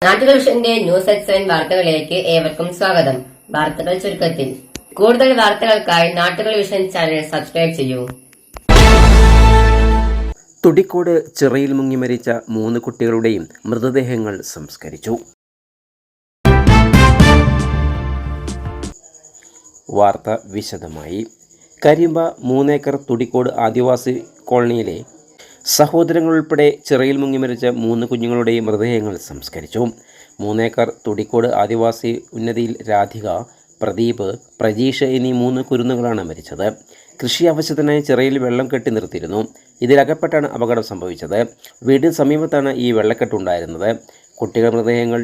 നാട്ടുകൾഷന്റെ news at 7 വാർത്തകളിലേക്ക് ഏവർക്കും സ്വാഗതം. വാർത്തകൾ ചുരുക്കത്തിൽ. കൂടുതൽ വാർത്തകൾക്കായി നാട്ടുകൾ വിഷൻ ചാനൽ സബ്സ്ക്രൈബ് ചെയ്യൂ. തുടിക്കോട് ചിറയിൽ മുങ്ങി മരിച്ച 3 കുട്ടികളുടെയും മൃതദേഹങ്ങൾ സംസ്കരിച്ചു. വാർത്ത വിശദമായി. കരിമ്പ 3 ഏക്കർ തുടിക്കോട് ആദിവാസി കോളനിയിലെ സഹോദരങ്ങൾ ഉൾപ്പെടെ ചിറയിൽ മുങ്ങി മരിച്ച 3 കുഞ്ഞുങ്ങളുടെയും മൃതദേഹങ്ങൾ സംസ്കരിച്ചു. 3 ഏക്കർ തുടിക്കോട് ആദിവാസി ഉന്നതിയിൽ രാധിക, പ്രദീപ്, പ്രജീഷ് എന്നീ 3 കുരുന്നുകളാണ് മരിച്ചത്. കൃഷി ആവശ്യത്തിനായി ചിറയിൽ വെള്ളം കെട്ടി നിർത്തിയിരുന്നു. ഇതിലകപ്പെട്ടാണ് അപകടം സംഭവിച്ചത്. വീടിന് സമീപത്താണ് ഈ വെള്ളക്കെട്ടുണ്ടായിരുന്നത്. കുട്ടികളുടെ മൃതദേഹങ്ങൾ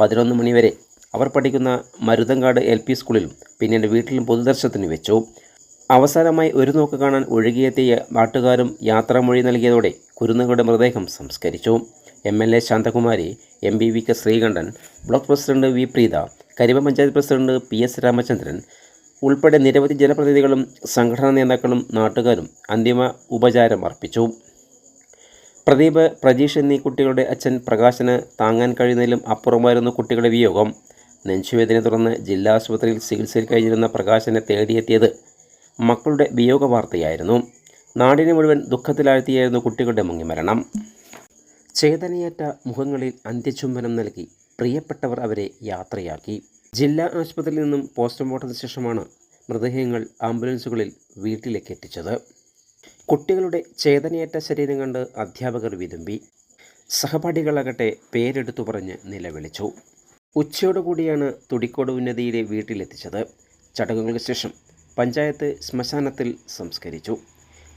11 മണിവരെ അവർ പഠിക്കുന്ന മരുതങ്കാട് LP സ്കൂളിലും പിന്നീട് വീട്ടിലും പൊതുദർശനത്തിന് വെച്ചു. അവസാനമായി ഒരു നോക്ക് കാണാൻ ഒഴുകിയെത്തിയ നാട്ടുകാരും യാത്രാമൊഴി നൽകിയതോടെ കുരുന്നുകളുടെ മൃതദേഹം സംസ്കരിച്ചു. MLA Shanthakumari, MBVK Sreekantan, block president V Preetha, Karimba panchayat president PS Ramachandran ഉൾപ്പെടെ നിരവധി ജനപ്രതിനിധികളും സംഘടനാ നേതാക്കളും നാട്ടുകാരും അന്തിമ ഉപചാരം അർപ്പിച്ചു. പ്രദീപ്, പ്രജീഷ് എന്നീ കുട്ടികളുടെ അച്ഛൻ പ്രകാശന് താങ്ങാൻ കഴിയുന്നതിലും അപ്പുറമായിരുന്നു കുട്ടികളുടെ വിയോഗം. നെഞ്ചുവേദനയെ തുടർന്ന് ജില്ലാ ആശുപത്രിയിൽ ചികിത്സയിൽ കഴിഞ്ഞിരുന്ന പ്രകാശനെ തേടിയെത്തിയത് മക്കളുടെ വിയോഗ വാർത്തയായിരുന്നു. നാടിനെ മുഴുവൻ ദുഃഖത്തിലാഴ്ത്തിയായിരുന്നു കുട്ടികളുടെ മുങ്ങിമരണം. ചേതനയേറ്റ മുഖങ്ങളിൽ അന്ത്യചുംബനം നൽകി പ്രിയപ്പെട്ടവർ അവരെ യാത്രയാക്കി. ജില്ലാ ആശുപത്രിയിൽ നിന്നും പോസ്റ്റ്മോർട്ടത്തിന് ശേഷമാണ് മൃതദേഹങ്ങൾ ആംബുലൻസുകളിൽ വീട്ടിലേക്ക് എത്തിച്ചത്. കുട്ടികളുടെ ചേതനയേറ്റ ശരീരം കണ്ട് അധ്യാപകർ വിതുമ്പി. സഹപാഠികളാകട്ടെ പേരെടുത്തു പറഞ്ഞ് നിലവിളിച്ചു. ഉച്ചയോടുകൂടിയാണ് തുടിക്കോട് ഉന്നതിയിലെ വീട്ടിലെത്തിച്ചത്. ചടങ്ങുകൾക്ക് ശേഷം പഞ്ചായത്ത് ശ്മശാനത്തിൽ സംസ്കരിച്ചു.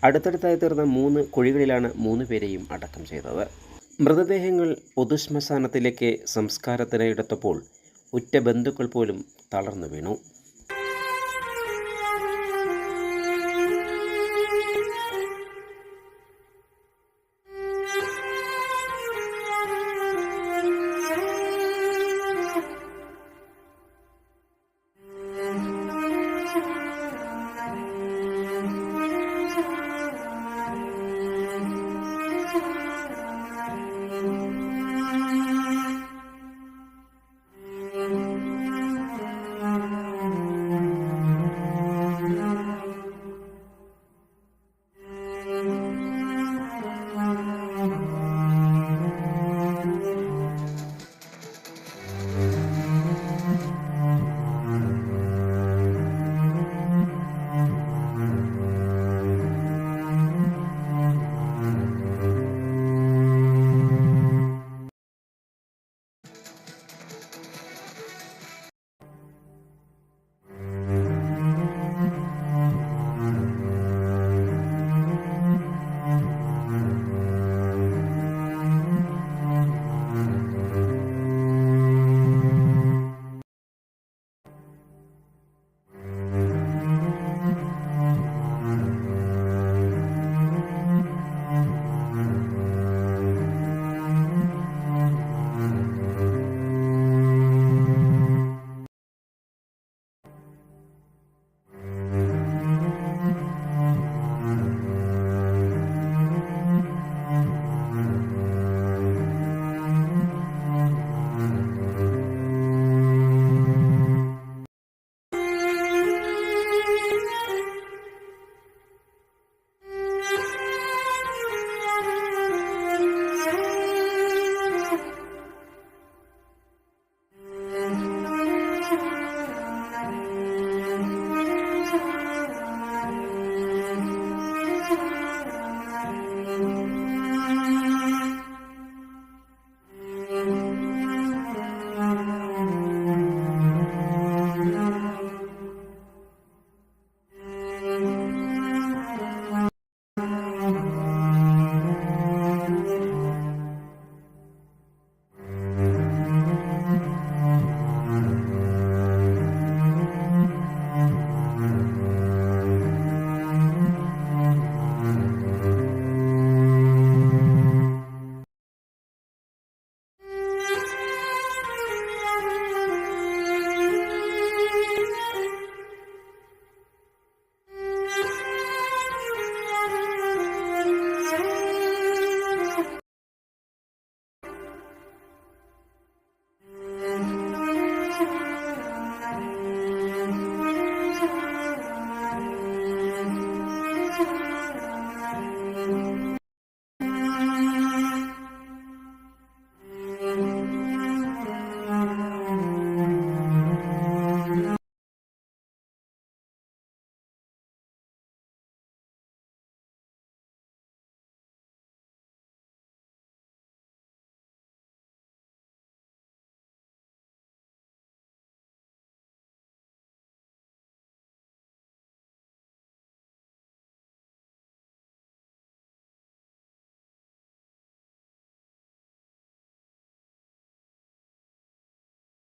അടുത്തടുത്തായി തീർന്ന 3 കുഴികളിലാണ് 3 പേരെയും അടക്കം ചെയ്തത്. മൃതദേഹങ്ങൾ പൊതുശ്മശാനത്തിലേക്ക് സംസ്കാരത്തിന് എടുത്തപ്പോൾ ഉറ്റ ബന്ധുക്കൾ പോലും തളർന്നു വീണു.